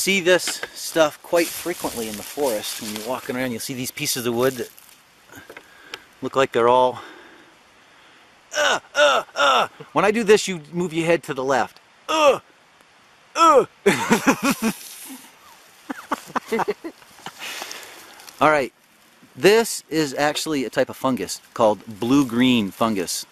see this stuff quite frequently in the forest. When you're walking around, you'll see these pieces of wood that look like they're all When I do this, you move your head to the left. All right, this is actually a type of fungus called blue-green fungus.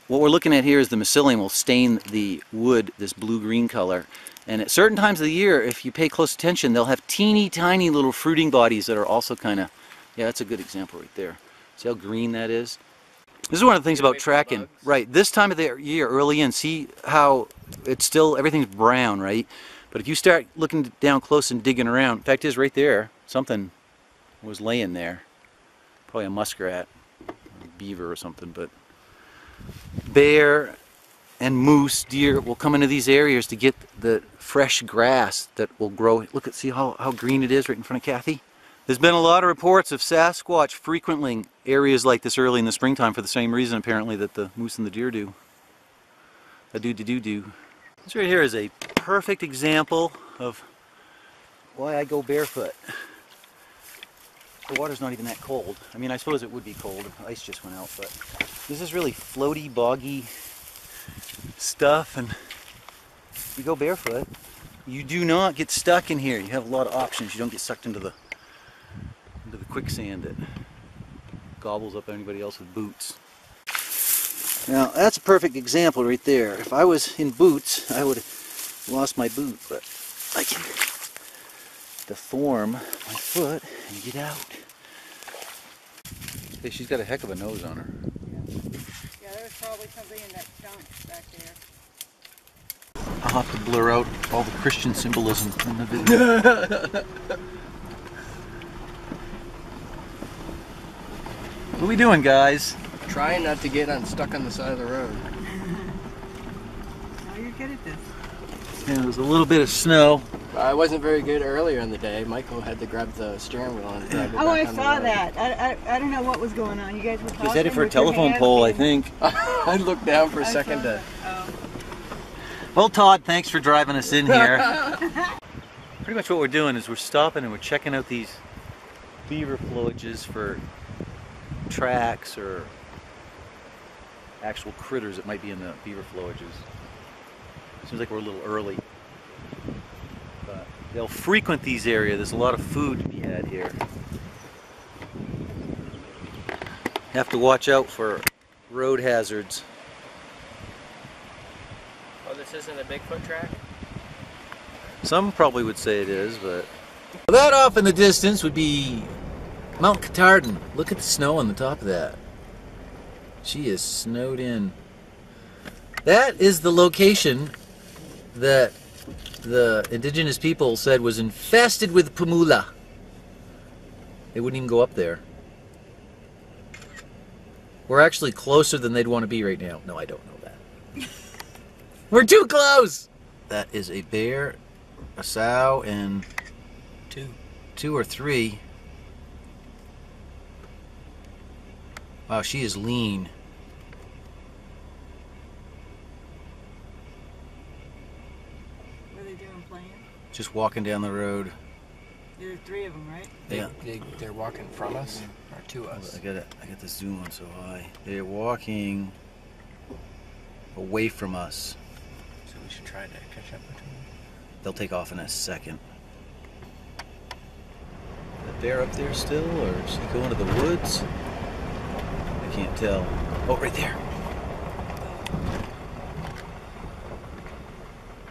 What we're looking at here is the mycelium will stain the wood this blue-green color. And at certain times of the year, if you pay close attention, they'll have teeny tiny little fruiting bodies that are also kind of, yeah, that's a good example right there. See how green that is? This is one of the things about tracking. Right, this time of the year, early in, see how it's still, everything's brown, right? But if you start looking down close and digging around, the fact is right there, something was laying there. Probably a muskrat, or a beaver or something, but bear and moose, deer will come into these areas to get the fresh grass that will grow. Look at, see how green it is right in front of Kathy? There's been a lot of reports of Sasquatch frequenting areas like this early in the springtime for the same reason apparently that the moose and the deer do. Do. This right here is a perfect example of why I go barefoot. The water's not even that cold. I mean, I suppose it would be cold if the ice just went out, but this is really floaty, boggy stuff, and you go barefoot. You do not get stuck in here. You have a lot of options. You don't get sucked into the quicksand that gobbles up anybody else with boots. Now that's a perfect example right there. If I was in boots, I would have lost my boot, but I can deform my foot and get out. Hey, she's got a heck of a nose on her. Yeah, there was probably something in that stunk back there. I'll have to blur out all the Christian symbolism in the video. What are we doing, guys? Trying not to get unstuck on the side of the road. Oh, you're good at this. Yeah, there's a little bit of snow. I wasn't very good earlier in the day. Michael had to grab the steering wheel and drag it back Oh, I on saw the road. that. I don't know what was going on. You guys were talking. He's headed for a with your telephone hands pole, I being- think. I looked down for a second saw to... that. Oh. Well, Todd, thanks for driving us in here. Pretty much what we're doing is we're stopping and we're checking out these beaver flowages for tracks or actual critters that might be in the beaver flowages. Seems like we're a little early. But they'll frequent these areas. There's a lot of food to be had here. You have to watch out for road hazards. Oh, this isn't a Bigfoot track? Some probably would say it is, but... That off in the distance would be Mount Catardin. Look at the snow on the top of that. She is snowed in. That is the location that the indigenous people said was infested with pumula. They wouldn't even go up there. We're actually closer than they'd want to be right now. No, I don't know that. We're too close! That is a bear, a sow, and two or three. Wow, she is lean. What are they doing, playing? Just walking down the road. There are three of them, right? Yeah. They're walking from us or to us? I got the zoom on so high. They're walking away from us. So we should try to catch up with them. They'll take off in a second. The bear up there still, or is he going to the woods? I can't tell. Oh, right there.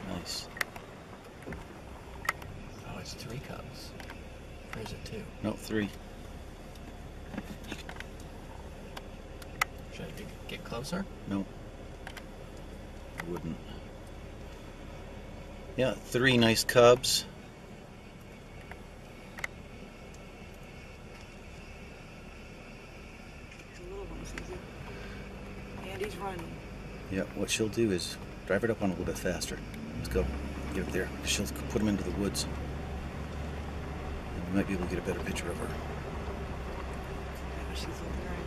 Nice. Oh, it's 3 cubs. Or is it 2? No, 3. Should I get closer? No. I wouldn't. Yeah, 3 nice cubs. The little one, Susie. Andy's running. Yeah, what she'll do is drive it up on a little bit faster. Let's go. Get up there. She'll put them into the woods. And we might be able to get a better picture of her. She's looking right.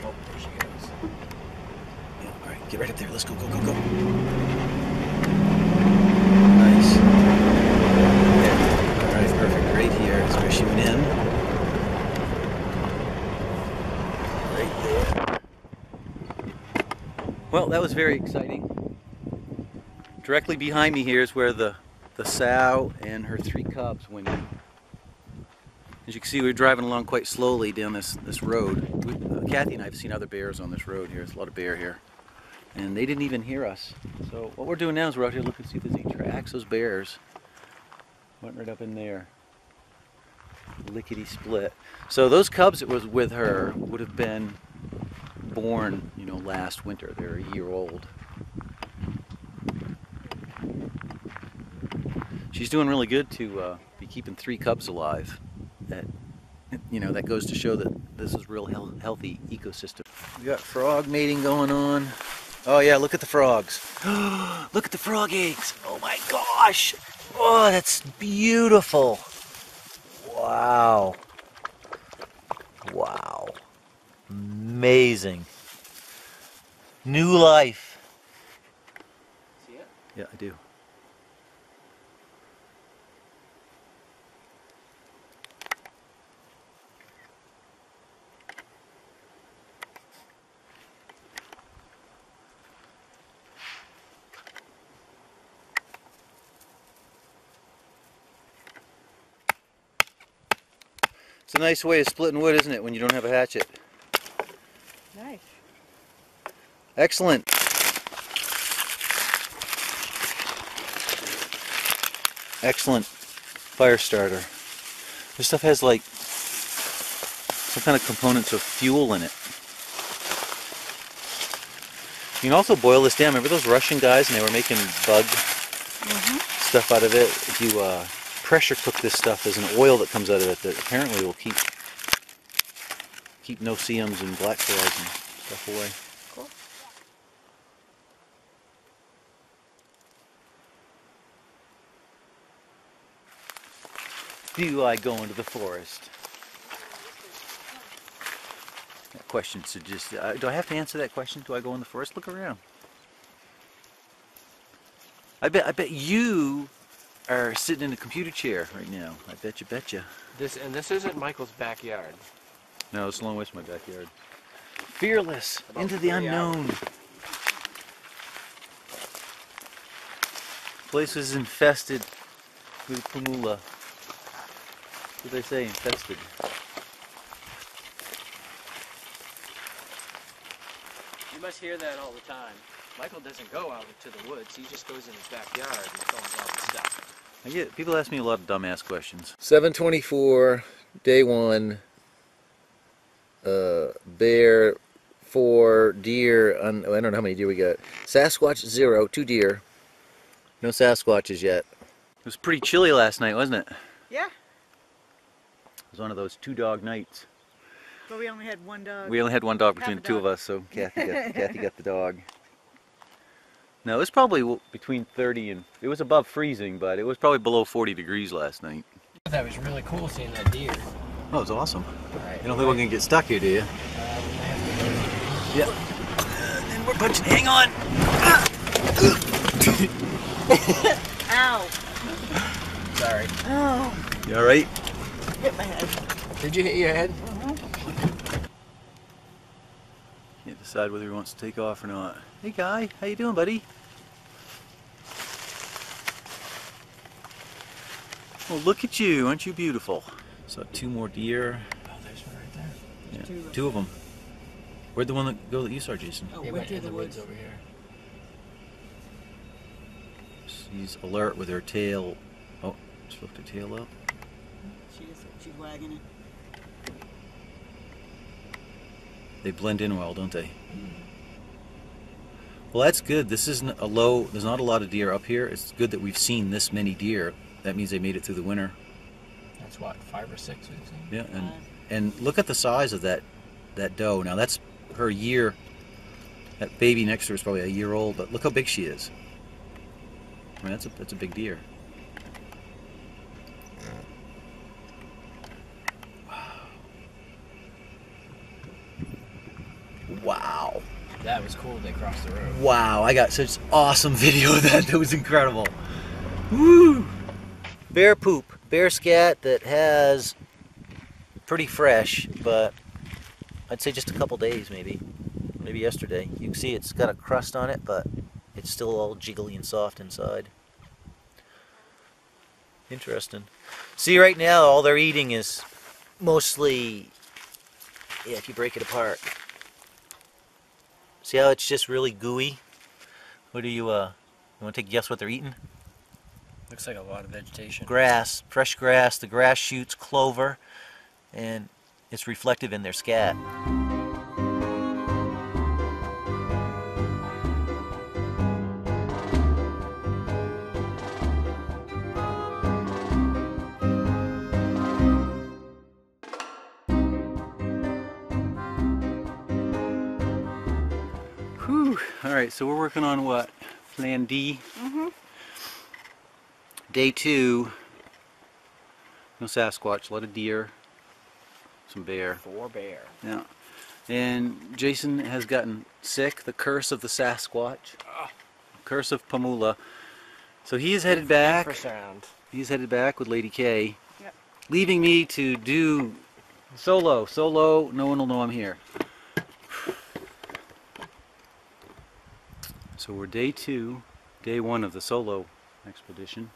Oh, there she goes. Yeah, alright, get right up there. Let's go, go, go, go. Nice. Well, that was very exciting. Directly behind me here is where the sow and her 3 cubs went in. As you can see, we're driving along quite slowly down this road. Kathy and I have seen other bears on this road here. There's a lot of bear here. And they didn't even hear us. So what we're doing now is we're out here looking to see if there's any tracks. Those bears went right up in there. Lickety split. So those cubs that was with her would have been born, you know, last winter. They're a year old. She's doing really good to be keeping 3 cubs alive. That, you know, that goes to show that this is real healthy ecosystem. We got frog mating going on. Oh yeah, look at the frogs. Look at the frog eggs. Oh my gosh. Oh, that's beautiful. Wow. Wow. Amazing. New life. See it? Yeah, I do. It's a nice way of splitting wood, isn't it, when you don't have a hatchet? Nice. Excellent. Excellent fire starter. This stuff has like some kind of components of fuel in it. You can also boil this down. Remember those Russian guys and they were making bug stuff out of it? If you pressure cook this stuff, there's an oil that comes out of it that apparently will keep no-see-ums and black flies and stuff away. Cool. Do I go into the forest? That question suggests, do I have to answer that question? Do I go in the forest? Look around. I bet you are sitting in a computer chair right now. I betcha. This isn't Michael's backyard. No, it's a long way from my backyard. Fearless, About into the 3 unknown. Place is infested with pumula. What do they say? Infested. You must hear that all the time. Michael doesn't go out into the woods. He just goes in his backyard and films all the stuff. I get people ask me a lot of dumbass questions. 7:24, day 1. Bear 4, deer. I don't know how many deer we got. Sasquatch 0, 2 deer. No Sasquatches yet. It was pretty chilly last night, wasn't it? Yeah, It was one of those 2-dog nights. but we only had one dog. We only had one dog between Half the a 2 of dog. us, so Kathy got the dog. No, it was probably between 30 and, it was above freezing, but it was probably below 40 degrees last night. That was really cool seeing that deer. Oh, it was awesome. Alright. You don't think we're going to get stuck here, do you? Yeah. And we're punching. Hang on! Ow! Sorry. Oh, You alright? hit my head. Did you hit your head? Can't decide whether he wants to take off or not. Hey Guy, how you doing, buddy? Well, look at you. Aren't you beautiful? Saw 2 more deer. Oh, there's one right there. Yeah, 2 of them. Where'd the one that you saw, Jason? Oh, He went went through in the the woods. woods over here. She's alert with her tail. Oh, just flipped her tail up. She's wagging it. They blend in well, don't they? Well, that's good. This isn't a low, there's not a lot of deer up here. It's good that we've seen this many deer. That means they made it through the winter. That's what, 5 or 6 we've seen? Yeah, and look at the size of that doe. Now that's her year. That baby next to her is probably a year old, but look how big she is. I mean, that's a big deer. Wow. That was cool. They crossed the road. Wow, I got such awesome video of that. That was incredible. Woo! Bear poop, bear scat that has pretty fresh, but I'd say just a couple days maybe. maybe yesterday. You can see it's got a crust on it, but it's still all jiggly and soft inside. Interesting. See, right now all they're eating is mostly, yeah, if you break it apart. See how it's just really gooey? What do you want to take a guess what they're eating? Looks like a lot of vegetation. Grass, fresh grass, the grass shoots, clover, and it's reflective in their scat. Whew. Alright, so we're working on what? Plan D? Mm-hmm. Day 2. No Sasquatch, a lot of deer, some bear. 4 bear. Yeah. And Jason has gotten sick, the curse of the Sasquatch, curse of Pamula. So he is headed back. Infrasound. He's headed back with Lady K, Yep. leaving me to do solo. Solo, no one will know I'm here. So we're day 2, day 1 of the solo expedition,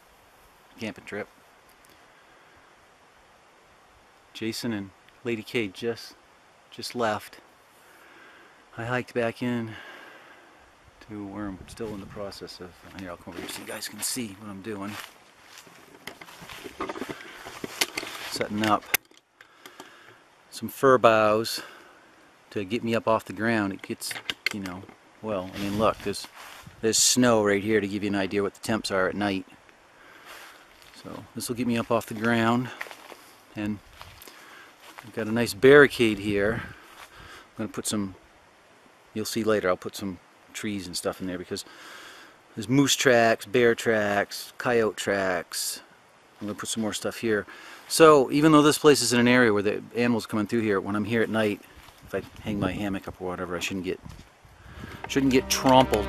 camping trip. Jason and Lady K just left. I hiked back in to where I'm still in the process of, here I'll come over here so you guys can see what I'm doing. Setting up some fir boughs to get me up off the ground. It gets, you know, well, I mean look, there's snow right here to give you an idea what the temps are at night. So this will get me up off the ground, and I've got a nice barricade here. I'm going to put some, you'll see later, I'll put some trees and stuff in there because there's moose tracks, bear tracks, coyote tracks. I'm going to put some more stuff here. So even though this place is in an area where the animals coming through here, when I'm here at night, if I hang my hammock up or whatever, I shouldn't get trampled.